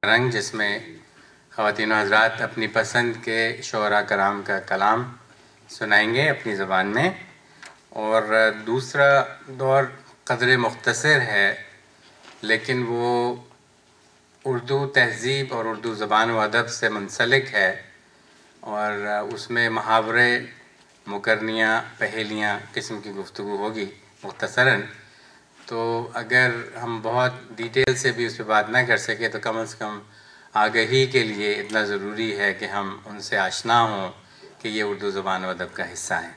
رنگ، جس میں خواتین و حضرات اپنی پسند کے شعراء کرام کا کلام سنائیں گے اپنی زبان میں، اور دوسرا دور قدر مختصر ہے لیکن وہ اردو تہذیب اور اردو زبان و ادب سے منسلک ہے، اور اس میں محاورے، مکرنیاں، پہیلیاں قسم کی گفتگو ہوگی مختصراً. تو اگر ہم بہت ڈیٹیل سے بھی اس پہ بات نہ کر سکے تو کم از کم آگہی کے لیے اتنا ضروری ہے کہ ہم ان سے آشنا ہوں کہ یہ اردو زبان و ادب کا حصہ ہیں.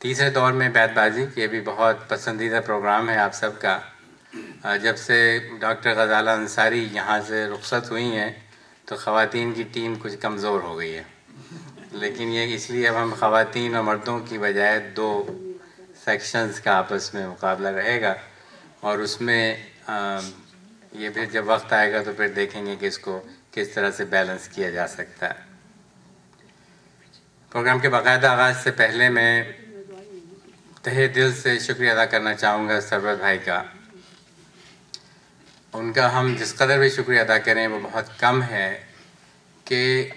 تیسرے دور میں بیت بازی، یہ بھی بہت پسندیدہ پروگرام ہے آپ سب کا. جب سے ڈاکٹر غزالہ انصاری یہاں سے رخصت ہوئی ہیں تو خواتین کی ٹیم کچھ کمزور ہو گئی ہے، لیکن یہ اس لیے اب ہم خواتین اور مردوں کی بجائے دو سیکشنز کا آپس میں مقابلہ رہے گا، اور اس میں یہ پھر جب وقت آئے گا تو پھر دیکھیں گے کہ اس کو کس طرح سے بیلنس کیا جا سکتا ہے. پروگرام کے باقاعدہ آغاز سے پہلے میں تہہ دل سے شکریہ ادا کرنا چاہوں گا سرور بھائی کا. ان کا ہم جس قدر بھی شکریہ ادا کریں وہ بہت کم ہے کہ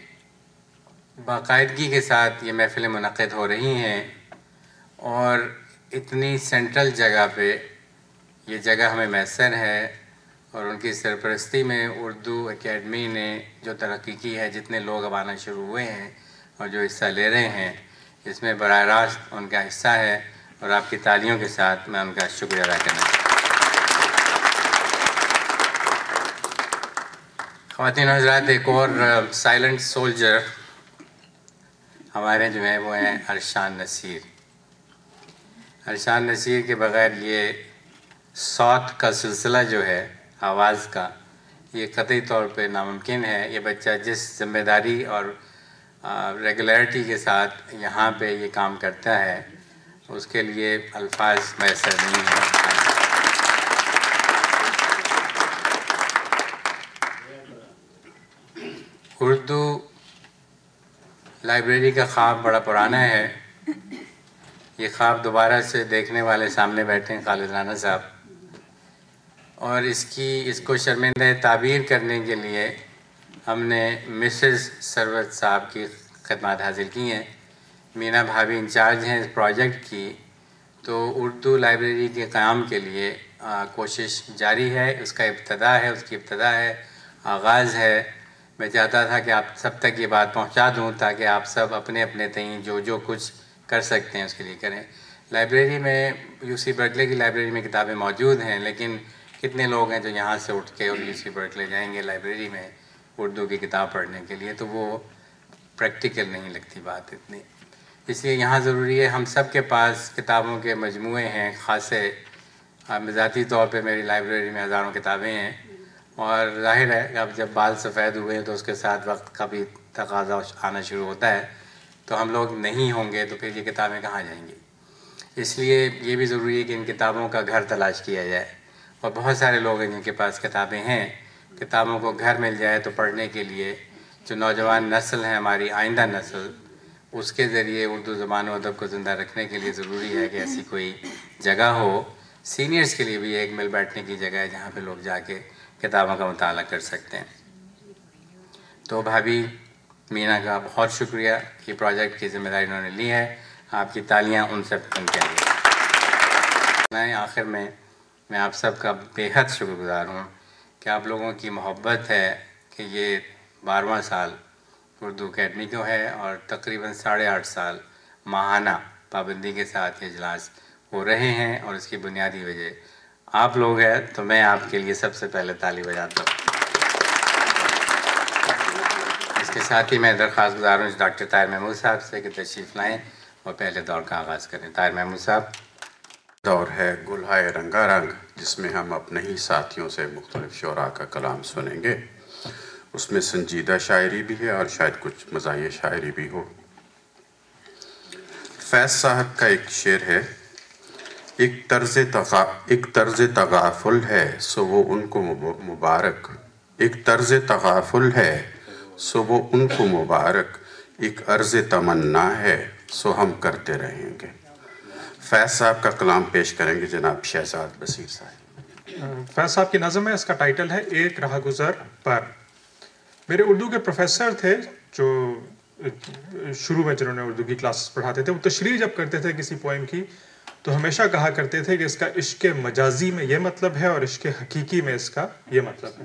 باقاعدگی کے ساتھ یہ محفلیں منعقد ہو رہی ہیں، اور اتنی سینٹرل جگہ پہ یہ جگہ ہمیں میسر ہے، اور ان کی سرپرستی میں اردو اکیڈمی نے جو ترقی کی ہے، جتنے لوگ اب آنا شروع ہوئے ہیں اور جو حصہ لے رہے ہیں، اس میں براہ راست ان کا حصہ ہے، اور آپ کی تالیوں کے ساتھ میں ان کا شکریہ ادا کرنا چاہتا ہوں. خواتین و حضرات، ایک اور سائلنٹ سولجر ہمارے جو ہیں وہ ہیں ارشان نصیر. ارشان نصیر کے بغیر یہ صوت کا سلسلہ جو ہے، آواز کا، یہ قطعی طور پہ ناممکن ہے. یہ بچہ جس ذمہ داری اور ریگولیرٹی کے ساتھ یہاں پہ یہ کام کرتا ہے، اس کے لیے الفاظ میسر نہیں ہیں. اردو لائبریری کا خواب بڑا پرانا ہے. یہ خواب دوبارہ سے دیکھنے والے سامنے بیٹھے ہیں خالد رانا صاحب، اور اس کو شرمندہ تعبیر کرنے کے لیے ہم نے مسز سرورت صاحب کی خدمات حاصل کی ہیں. مینا بھابھی انچارج ہیں اس پروجیکٹ کی. تو اردو لائبریری کے قیام کے لیے کوشش جاری ہے. اس کی ابتدا ہے، آغاز ہے. میں چاہتا تھا کہ آپ سب تک یہ بات پہنچا دوں تاکہ آپ سب اپنے اپنے تئیں جو کچھ کر سکتے ہیں اس کے لیے کریں. لائبریری میں، یو سی برکلے کی لائبریری میں کتابیں موجود ہیں، لیکن کتنے لوگ ہیں جو یہاں سے اٹھ کے اور یو سی برکلے جائیں گے لائبریری میں اردو کی کتاب پڑھنے کے لیے؟ تو وہ پریکٹیکل نہیں لگتی بات اتنی. اس لیے یہاں ضروری ہے ہم سب کے پاس کتابوں کے مجموعے ہیں خاصے. ذاتی طور پہ میری لائبریری میں ہزاروں کتابیں ہیں، اور ظاہر ہے کہ اب جب بال سفید ہوئے ہیں تو اس کے ساتھ وقت کا بھی تقاضا آنا شروع ہوتا ہے. تو ہم لوگ نہیں ہوں گے تو پھر یہ کتابیں کہاں جائیں گی؟ اس لیے یہ بھی ضروری ہے کہ ان کتابوں کا گھر تلاش کیا جائے. اور بہت سارے لوگ ہیں جن کے پاس کتابیں ہیں، کتابوں کو گھر مل جائے تو پڑھنے کے لیے جو نوجوان نسل ہے، ہماری آئندہ نسل، اس کے ذریعے اردو زبان و ادب کو زندہ رکھنے کے لیے ضروری ہے کہ ایسی کوئی جگہ ہو. سینئرز کے لیے بھی ایک مل بیٹھنے کی جگہ ہے جہاں پہ لوگ جا کے کتابوں کا مطالعہ کر سکتے ہیں. تو بھابھی مینا کا بہت شکریہ، یہ پروجیکٹ کی ذمہ داری انہوں نے لی ہے. آپ کی تالیاں ان سب کے لیے. آخر میں آپ سب کا بے حد شکر گزار ہوں کہ آپ لوگوں کی محبت ہے کہ یہ 12واں سال اردو اکیڈمی کو ہے، اور تقریباً 8.5 سال ماہانہ پابندی کے ساتھ یہ اجلاس ہو رہے ہیں، اور اس کی بنیادی وجہ آپ لوگ ہیں. تو میں آپ کے لیے سب سے پہلے تالی بجاتا ہوں. اس کے ساتھ ہی میں درخواست گزار ہوں ڈاکٹر طاہر محمود صاحب سے کہ تشریف لائیں اور پہلے دور کا آغاز کریں. طاہر محمود صاحب. دور ہے گلہائے رنگا رنگ، جس میں ہم اپنے ہی ساتھیوں سے مختلف شعراء کا کلام سنیں گے. اس میں سنجیدہ شاعری بھی ہے اور شاید کچھ مزاحیہ شاعری بھی ہو. فیض صاحب کا ایک شعر ہے: ایک طرز تغافل ہے سو وہ ان کو مبارک، ایک طرز تغافل ہے سو وہ ان کو مبارک، ایک عرض تمنا ہے سو ہم کرتے رہیں گے. فیض صاحب کا کلام پیش کریں گے جناب شہزاد بصیر صاحب. فیض صاحب کی نظم ہے، اس کا ٹائٹل ہے ایک راہ گزر پر. میرے اردو کے پروفیسر تھے جو شروع میں جنہوں نے اردو کی کلاسز پڑھاتے تھے، وہ تشریح جب کرتے تھے کسی پوئم کی تو ہمیشہ کہا کرتے تھے کہ اس کا عشق مجازی میں یہ مطلب ہے اور عشق حقیقی میں اس کا یہ مطلب ہے.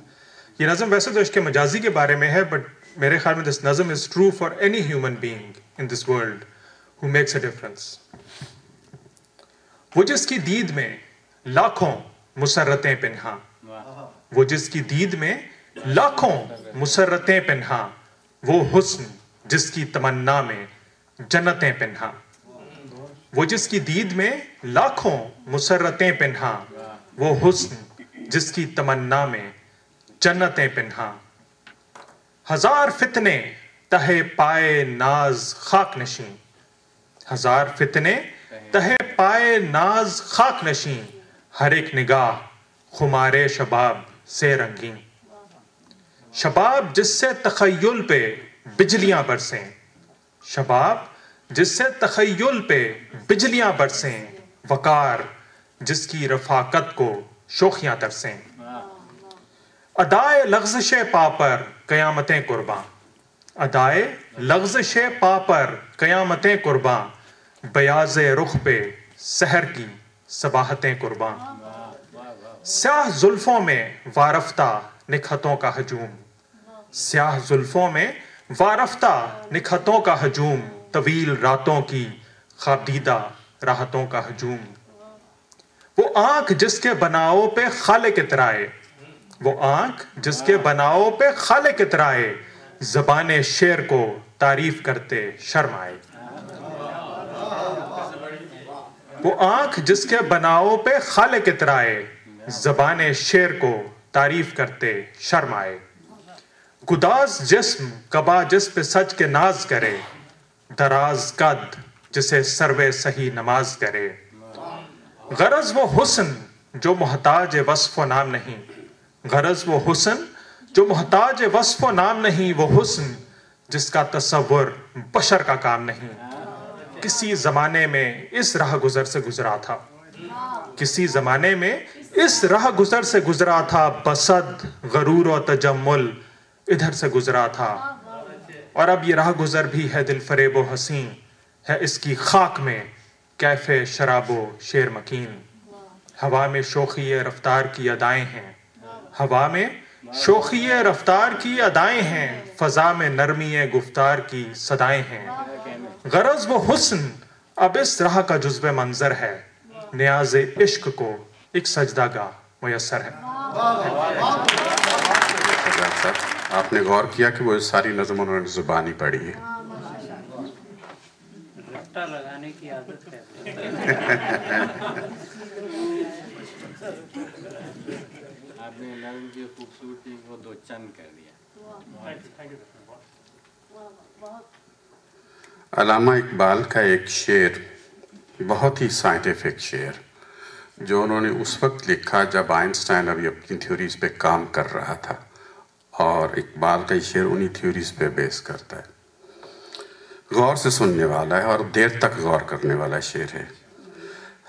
یہ نظم ویسے تو عشق مجازی کے بارے میں ہے، بٹ میرے خیال میں دس نظم is true for any human being in this world who makes a difference. وہ جس کی دید میں لاکھوں مسرتیں پنہاں، وہ جس کی دید میں لاکھوں مسرتیں پنہاں، وہ حسن جس کی تمنا میں جنتیں پنہاں. وہ جس کی دید میں لاکھوں مسرتیں پنہاں، وہ حسن جس کی تمنا میں جنتیں پنہاں. ہزار فتنے تہے پائے ناز خاک نشیں، ہزار فتنے تہے پائے ناز خاک نشیں، ہر ایک نگاہ خمارے شباب سے رنگیں. شباب جس سے تخیل پہ بجلیاں برسیں، شباب جس سے تخیل پہ بجلیاں برسیں، وقار جس کی رفاقت کو شوخیاں ترسیں. ادائے لغزش پا پر قیامتیں قرباں، ادائے لغزش پا پر قیامتیں قرباں، بیاض رخ پہ سحر کی صباحتیں قرباں. سیاہ زلفوں میں وارفتہ نکہتوں کا ہجوم، سیاہ زلفوں میں وارفتہ نکہتوں کا ہجوم، طویل راتوں کی خوابدیدہ راحتوں کا ہجوم. وہ آنکھ جس کے بناؤ پہ خالق اترائے، وہ آنکھ جس کے بناؤ پہ خالق اترائے، زبان شعر کو تعریف کرتے شرم آئے. وہ آنکھ جس کے بناؤ پہ خالق اترائے، زبان شعر کو تعریف کرتے شرم آئے. گداز جسم قبا جس پہ سج کے ناز کرے، دراز قد جسے سروے سہی نماز کرے. غرض وہ حسن جو محتاج وصف و نام نہیں، غرض وہ حسن جو محتاج وصف و نام نہیں، وہ حسن جس کا تصور بشر کا کام نہیں. کسی زمانے میں اس راہ گزر سے گزرا تھا، کسی زمانے میں اس راہ گزر سے گزرا تھا، بصد غرور و تجمل ادھر سے گزرا تھا. اور اب یہ راہ گزر بھی ہے دل فریب و حسین، ہے اس کی خاک میں کیف شراب و شیر مکین. ہوا میں شوخی رفتار کی ادائیں ہیں، ہوا میں شوخی رفتار کی ادائیں ہیں، فضا میں نرمی گفتار کی صدائیں ہیں. غرض وہ حسن اب اس راہ کا جزو منظر ہے، نیاز عشق کو ایک سجدہ گاہ میسر ہے. آپ نے غور کیا کہ وہ ساری نظم انہوں نے زبانی پڑھی ہے. لگانے کی عادت ہے. آپ نے نظم کی خوبصورتی کو دو چند کر دیا. علامہ اقبال کا ایک شعر، بہت ہی سائنٹیفک شعر، جو انہوں نے اس وقت لکھا جب آئنسٹائن ابھی اپنی تھیوریز پہ کام کر رہا تھا، اور اقبال کا یہ شعر انہی تھیوریز پہ بیس کرتا ہے. غور سے سننے والا ہے اور دیر تک غور کرنے والا شعر ہے.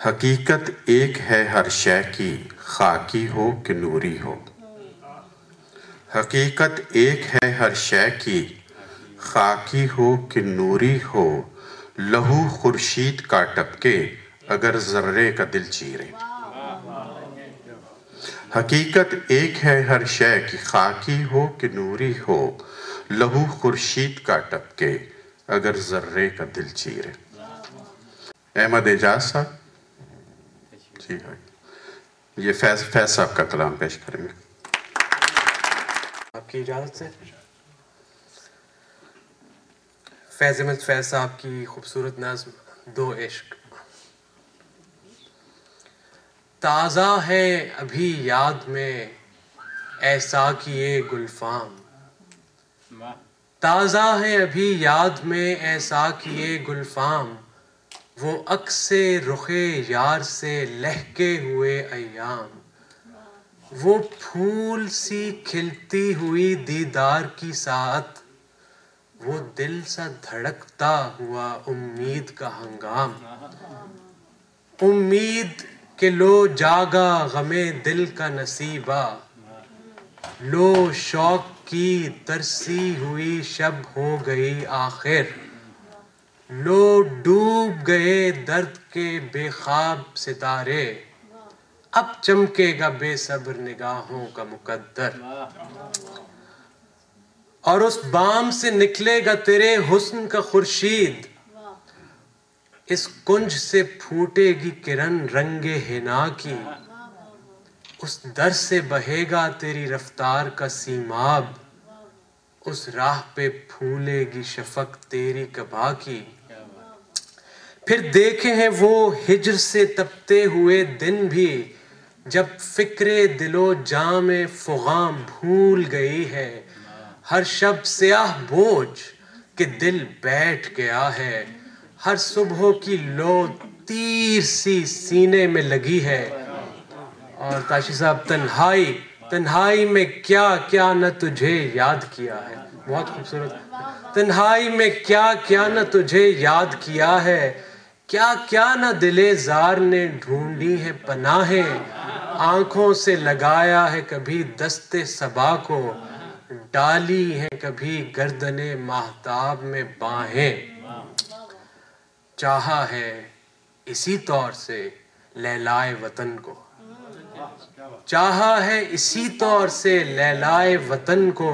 حقیقت ایک ہے ہر شے کی، خاکی ہو کہ نوری ہو. حقیقت ایک ہے ہر شے کی، خاکی ہو کہ نوری ہو. لہو خورشید کا ٹپکے اگر ذرے کا دل چیرے. حقیقت ایک ہے ہر شے کی، خاکی ہو کہ نوری ہو. لہو خورشید کا ٹپکے اگر ذرے کا دل چیرے. احمد اعجاز صاحب جی ہاں، یہ فیض صاحب کا کلام پیش کریں گے. آپ کی اجازت سے فیض احمد فیض صاحب کی خوبصورت نظم دو عشق. تازہ ہے ابھی یاد میں ایسا کیے گلفام، تازہ ہے ابھی یاد میں ایسا کیے گلفام. وہ عکس رخ یار سے لہکے ہوئے ایام. وہ پھول سی کھلتی ہوئی دیدار کی ساعت، وہ دل سا دھڑکتا ہوا امید کا ہنگام. امید کہ لو جاگا غمِ دل کا نصیبہ، لو شوق کی ترسی ہوئی شب ہو گئی آخر، لو ڈوب گئے درد کے بے خواب ستارے، اب چمکے گا بے صبر نگاہوں کا مقدر، اور اس بام سے نکلے گا تیرے حسن کا خورشید، اس کنج سے پھوٹے گی کرن رنگ حنا کی، اس در سے بہے گا تیری رفتار کا سیماب، اس راہ پہ پھولے گی شفق تیری قبا کی، پھر دیکھے ہیں وہ ہجر سے تپتے ہوئے دن بھی، جب فکر دل و جام فغاں بھول گئی ہے، ہر شب سیاہ بوجھ کہ دل بیٹھ گیا ہے، ہر صبح کی لو تیر سی سینے میں لگی ہے، اور تاشی صاحب تنہائی میں کیا کیا نہ تجھے یاد کیا ہے، بہت خوبصورت، تنہائی میں کیا کیا نہ تجھے یاد کیا ہے، کیا کیا نہ دل زار نے ڈھونڈی ہے پناہیں، آنکھوں سے لگایا ہے کبھی دست صبا کو، ڈالی ہے کبھی گردن ماہتاب میں باہیں، چاہا ہے اسی طور سے لیلائے وطن کو، چاہا ہے اسی طور سے لیلائے وطن کو،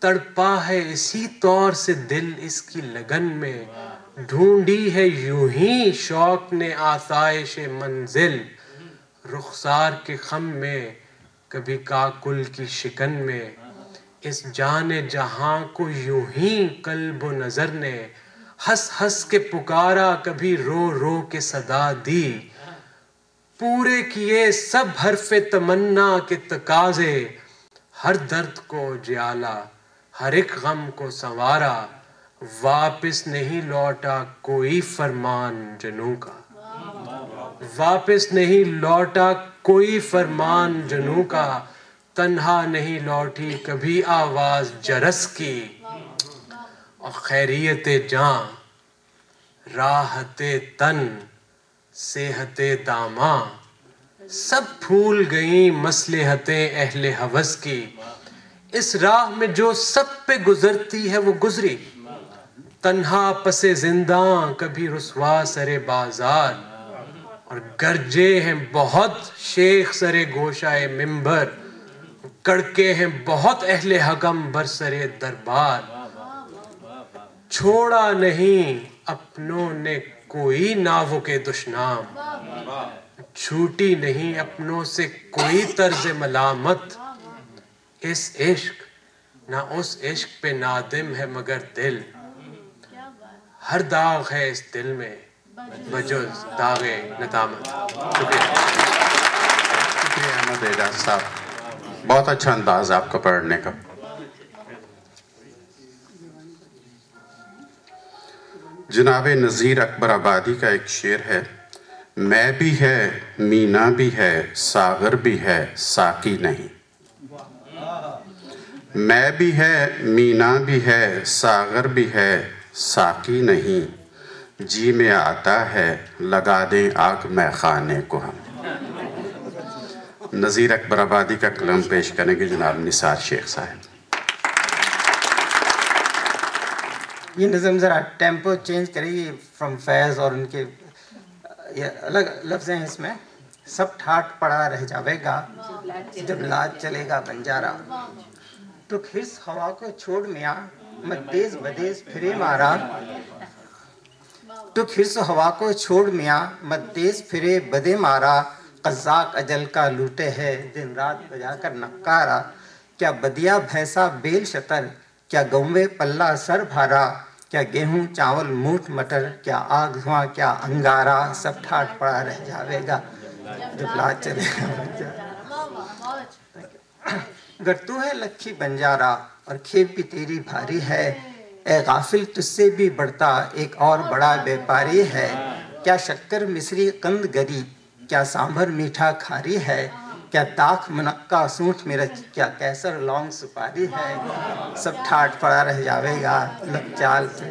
تڑپا ہے اسی طور سے دل اس کی لگن میں، ڈھونڈی ہے یوں ہی شوق نے آسائش منزل، رخسار کے خم میں کبھی کاکل کی شکن میں، اس جان جہاں کو یوں ہی قلب و نظر نے ہنس ہنس کے پکارا کبھی رو رو کے صدا دی، پورے کیے سب حرف تمنا کے تقاضے، ہر درد کو جیالا ہر ایک غم کو سنوارا، واپس نہیں لوٹا کوئی فرمان جنوں کا، واپس نہیں لوٹا کوئی فرمان جنوں کا، تنہا نہیں لوٹی کبھی آواز جرس کی، اور خیریت جاں راحت تن صحت داماں، سب بھول گئیں مصلحتیں اہل ہوس کی، اس راہ میں جو سب پہ گزرتی ہے وہ گزری، تنہا پس زنداں کبھی رسوا سر بازار، اور گرجے ہیں بہت شیخ سر گوشائے منبر، کڑکے ہیں بہت اہل حکم برسر دربار، چھوڑا نہیں اپنوں نے کوئی ناو کے دشنام، چھوٹی نہیں اپنوں سے کوئی طرز ملامت، اس عشق نہ اس عشق پہ نادم ہے مگر دل، ہر داغ ہے اس دل میں بجز داغ ندامت۔ شکریہ احمد اعجاز صاحب، بہت اچھا انداز آپ کا پڑھنے کا۔ جناب نذیر اکبر آبادی کا ایک شعر ہے، میں بھی ہے مینا بھی ہے ساغر بھی ہے ساقی نہیں، میں بھی ہے مینا بھی ہے ساغر بھی ہے ساقی نہیں، جی میں آتا ہے لگا دیں آگ میں خانے کو ہم۔ نذیر اکبر آبادی کا کلام پیش کریں گے جناب نثار شیخ صاحب۔ یہ نظم ذرا ٹیمپو چینج کریے فرام فیض، اور ان کے یہ الگ لفظ ہیں اس میں، سب ٹھاٹ پڑا رہ جاوے گا جب لاد چلے گا بنجارا، تو کھرس ہوا کو چھوڑ میاں مت دیز بدیز پھرے مارا، تو کھرس ہوا کو چھوڑ میاں مت دیز پھرے بدے مارا، قزاق اجل کا لوٹے ہے دن رات بجا کر نکارا، کیا بدیا بھینسا بیل شتر، کیا گوے پلہ سر بھارا، کیا گیہوں چاول موٹ مٹر، کیا آگ دھواں کیا انگارا، سب ٹھاٹ پڑا رہ جاوے گا جب لاد چلے گا۔ گر تو ہے لکھی بنجارا اور کھیپ بھی تیری بھاری ہے، اے غافل تجھ سے بھی بڑھتا ایک اور بڑا بیپاری ہے، کیا شکر مصری قند گری، کیا سانبھر میٹھا کھاری ہے، کیا داکھ منقع سونٹ مرچ، کیا کیسر لونگ سپاری ہے، سب ٹھاٹ پڑا رہ جاوے گا لب چال سے۔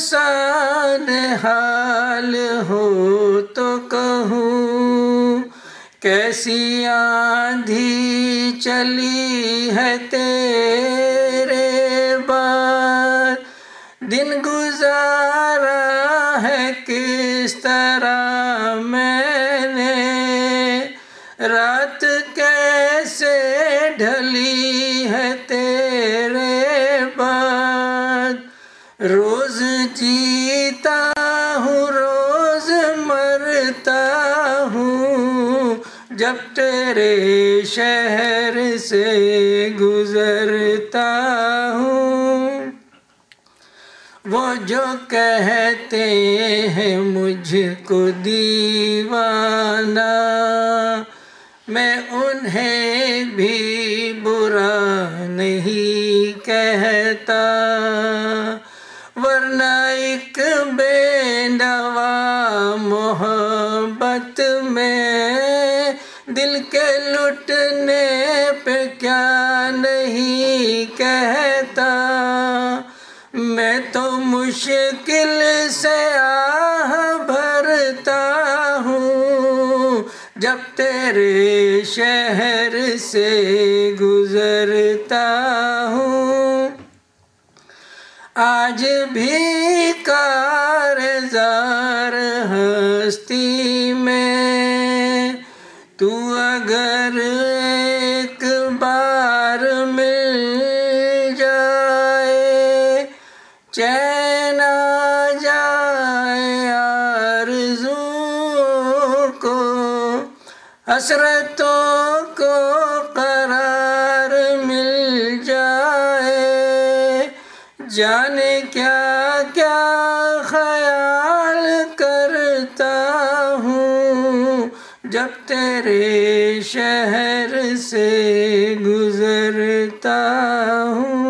آسان حال ہو تو کہوں کیسی آندھی چلی ہے تیرے بعد، دن گزارا ہے کس طرح میں نے، رات کیسے ڈھلی ہے تیرے بعد، روز جیتا ہوں روز مرتا ہوں جب تیرے شہر سے گزرتا ہوں، وہ جو کہتے ہیں مجھ کو دیوانہ، میں انہیں بھی برا نہیں کہتا، ورنہ ایک بے نوا محبت میں دل کے لٹنے پہ کیا نہیں کہتا، میں تو مشکل سے آہ بھرتا ہوں جب تیرے شہر سے گزرتا ہوں، آج بھی کارزار ہستی میں تو اگر ایک بار مل جائے، چین آ جائے آرزوؤں کو، حسرتوں کو قرار مل جائے، جانے کیا کیا خیال کرتا ہوں جب تیرے شہر سے گزرتا ہوں۔